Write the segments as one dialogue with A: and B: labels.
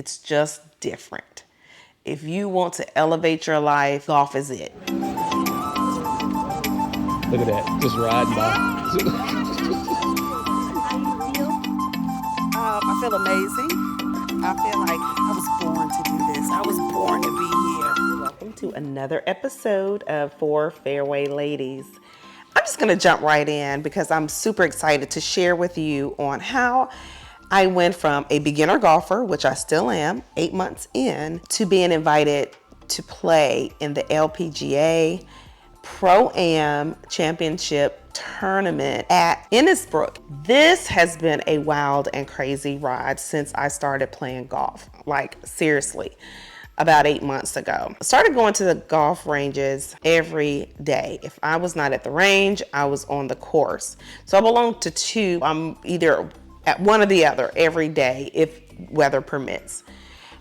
A: It's just different. If you want to elevate your life, golf is it.
B: Look at that, just riding by.
A: I feel amazing. I feel like I was born to do this. I was born to be here. Welcome to another episode of Four Fairway Ladies. I'm just gonna jump right in because I'm super excited to share with you on how I went from a beginner golfer, which I still am, 8 months in, to being invited to play in the LPGA Pro-Am Championship Tournament at Innisbrook. This has been a wild and crazy ride since I started playing golf. Like, seriously, about 8 months ago. I started going to the golf ranges every day. If I was not at the range, I was on the course. So I belong to two. I'm either at one or the other every day if weather permits.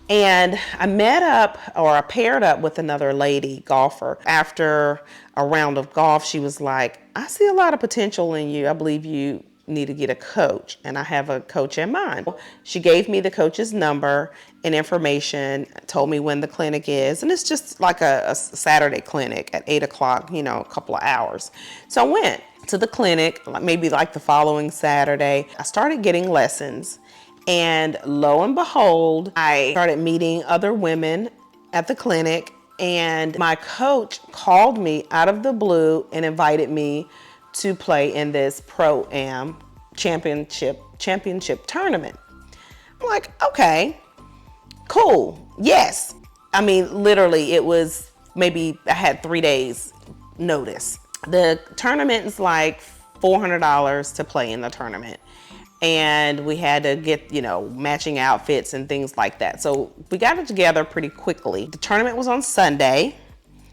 A: And I paired up with another lady golfer. After a round of golf, she was like, I see a lot of potential in you. I believe you need to get a coach, and I have a coach in mind. She gave me the coach's number and information, told me when the clinic is, and it's just like a Saturday clinic at 8 o'clock, a couple of hours. So I went to the clinic, maybe like the following Saturday. I started getting lessons. And lo and behold, I started meeting other women at the clinic, and my coach called me out of the blue and invited me to play in this Pro-Am Championship Tournament. I'm like, okay, cool, yes. I mean, literally, it was maybe I had 3 days notice. The tournament is like $400 to play in the tournament. And we had to get, matching outfits and things like that. So we got it together pretty quickly. The tournament was on Sunday.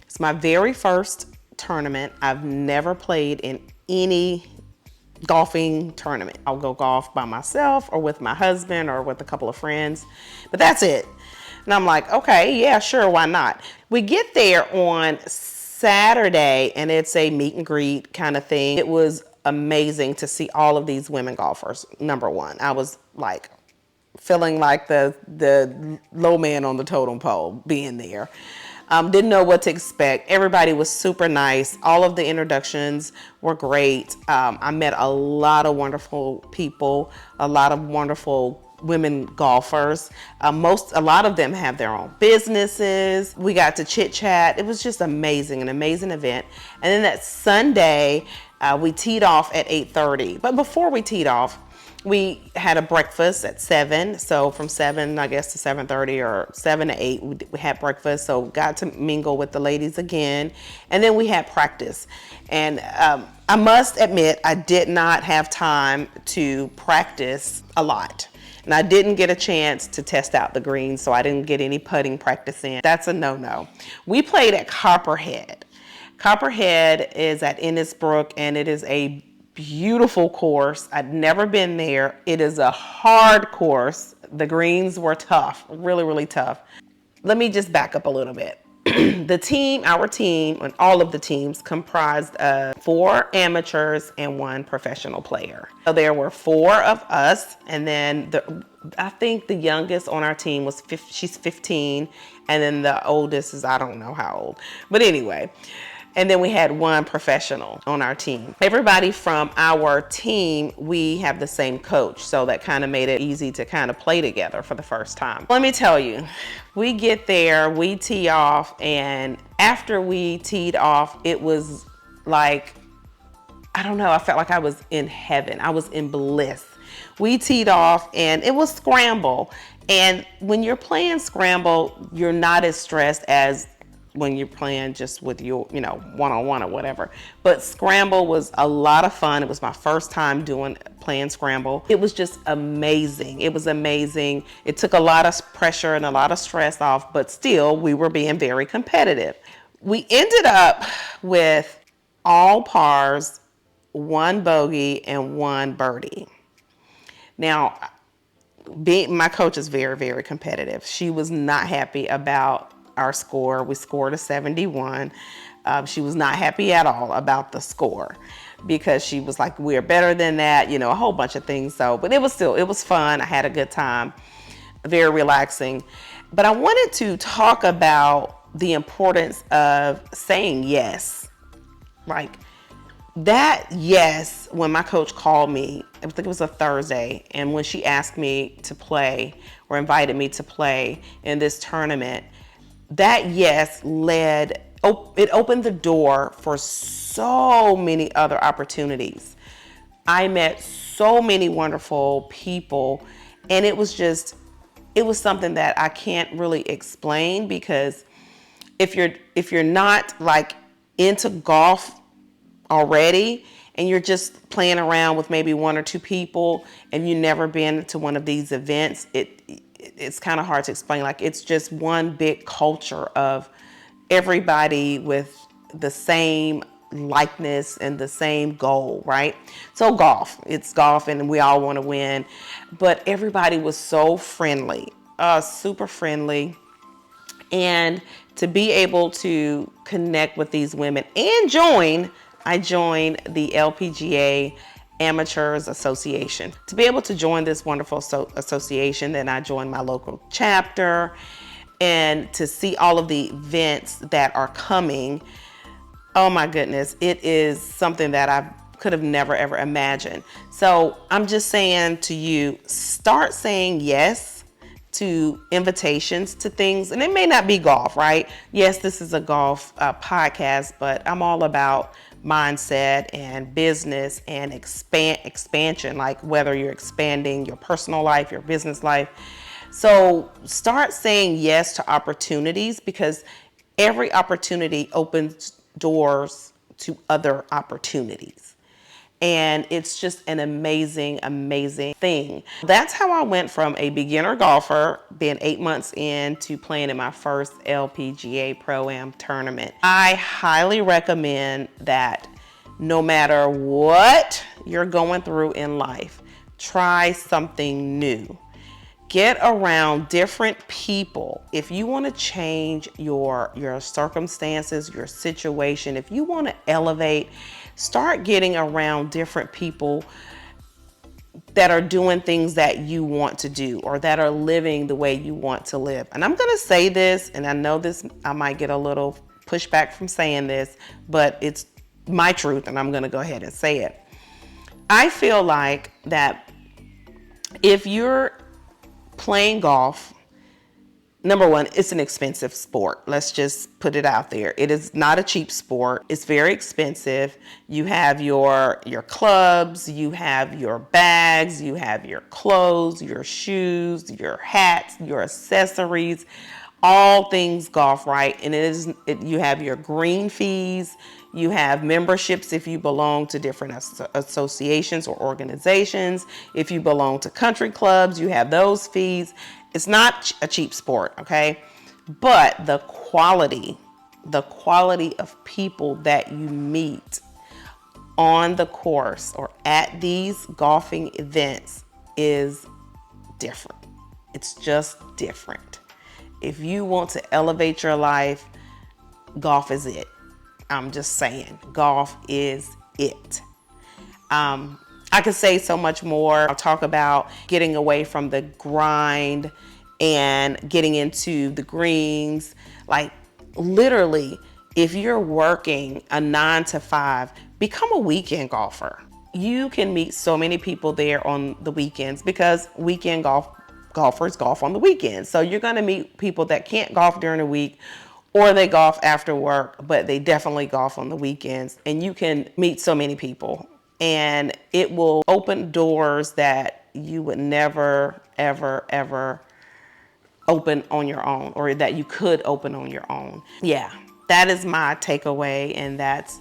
A: It's my very first tournament. I've never played in any golfing tournament. I'll go golf by myself or with my husband or with a couple of friends, but that's it. And I'm like, okay, yeah, sure, why not? We get there on Saturday and it's a meet and greet kind of thing. It was amazing to see all of these women golfers. Number one, I was like feeling like the low man on the totem pole being there. Didn't know what to expect. Everybody was super nice. All of the introductions were great. I met a lot of wonderful people, a lot of wonderful women golfers. A lot of them have their own businesses. We got to chit chat. It was just amazing, an amazing event. And then that Sunday, we teed off at 8:30. But before we teed off, we had a breakfast at 7. So from 7, I guess, to 7:30 or 7 to 8, we had breakfast. So got to mingle with the ladies again. And then we had practice. And I must admit, I did not have time to practice a lot. And I didn't get a chance to test out the greens, so I didn't get any putting practice in. That's a no-no. We played at Copperhead. Copperhead is at Innisbrook, and it is a beautiful course. I'd never been there. It is a hard course. The greens were tough, really, really tough. Let me just back up a little bit. Our team, and all of the teams comprised of 4 amateurs and 1 professional player. So there were 4 of us, and then I think the youngest on our team she's 15, and then the oldest is, I don't know how old, but anyway. And then we had 1 professional on our team. Everybody from our team, we have the same coach. So that kind of made it easy to kind of play together for the first time. Let me tell you, we get there, we tee off, and after we teed off, it was like, I don't know, I felt like I was in heaven. I was in bliss. We teed off and it was scramble. And when you're playing scramble, you're not as stressed as when you're playing just with your, one-on-one or whatever. But scramble was a lot of fun. It was my first time playing scramble. It was just amazing. It was amazing. It took a lot of pressure and a lot of stress off, but still we were being very competitive. We ended up with all pars, 1 bogey and 1 birdie. Now, my coach is very, very competitive. She was not happy about our score. We scored a 71. She was not happy at all about the score because she was like, we're better than that, a whole bunch of things. But it was fun. I had a good time. very relaxing. But I wanted to talk about the importance of saying yes. Like that yes, when my coach called me, I think it was a Thursday, and when she asked me to play or invited me to play in this tournament, that yes it opened the door for so many other opportunities. I met so many wonderful people, and it was something that I can't really explain, because if you're not like into golf already and you're just playing around with maybe one or two people and you've never been to one of these events, it's kind of hard to explain. Like, it's just one big culture of everybody with the same likeness and the same goal, right? So it's golf and we all want to win, but everybody was so friendly, super friendly. And to be able to connect with these women and I joined the LPGA Amateurs Association. To be able to join this wonderful association, then I joined my local chapter, and to see all of the events that are coming, oh my goodness, it is something that I could have never ever imagined. So I'm just saying to you, start saying yes to invitations to things. And it may not be golf, right? Yes, this is a golf podcast, but I'm all about mindset and business and expansion, like whether you're expanding your personal life, your business life. So start saying yes to opportunities, because every opportunity opens doors to other opportunities. And it's just an amazing, amazing thing. That's how I went from a beginner golfer, being 8 months in, to playing in my first LPGA Pro-Am tournament. I highly recommend that no matter what you're going through in life, try something new. Get around different people. If you want to change your circumstances, your situation, if you want to elevate, start getting around different people that are doing things that you want to do, or that are living the way you want to live. And I'm going to say this, and I know this, I might get a little pushback from saying this, but it's my truth, and I'm going to go ahead and say it. I feel like that if you're playing golf, number one, it's an expensive sport. Let's just put it out there. It is not a cheap sport. It's very expensive. You have your clubs, you have your bags, you have your clothes, your shoes, your hats, your accessories, all things golf, right? And you have your green fees. You have memberships if you belong to different associations or organizations. If you belong to country clubs, you have those fees. It's not a cheap sport, okay? But the quality of people that you meet on the course or at these golfing events is different. It's just different. If you want to elevate your life, golf is it. I'm just saying, golf is it. I could say so much more. I'll talk about getting away from the grind and getting into the greens. Like, literally, if you're working a 9 to 5, become a weekend golfer. You can meet so many people there on the weekends, because weekend golfers golf on the weekends. So you're going to meet people that can't golf during the week, or they golf after work, but they definitely golf on the weekends. And you can meet so many people, and it will open doors that you would never, ever, ever open on your own, or that you could open on your own. Yeah, that is my takeaway, and that's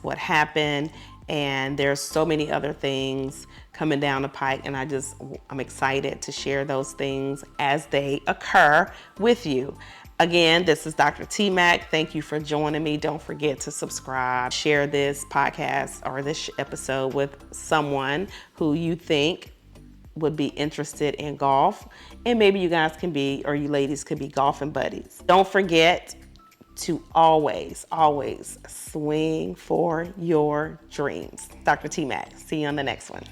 A: what happened. And there's so many other things coming down the pike, and I'm excited to share those things as they occur with you. Again, this is Dr. T-Mac. Thank you for joining me. Don't forget to subscribe, share this podcast or this episode with someone who you think would be interested in golf. And maybe you guys can be, or you ladies could be, golfing buddies. Don't forget to always, always swing for your dreams. Dr. T-Mac. See you on the next one.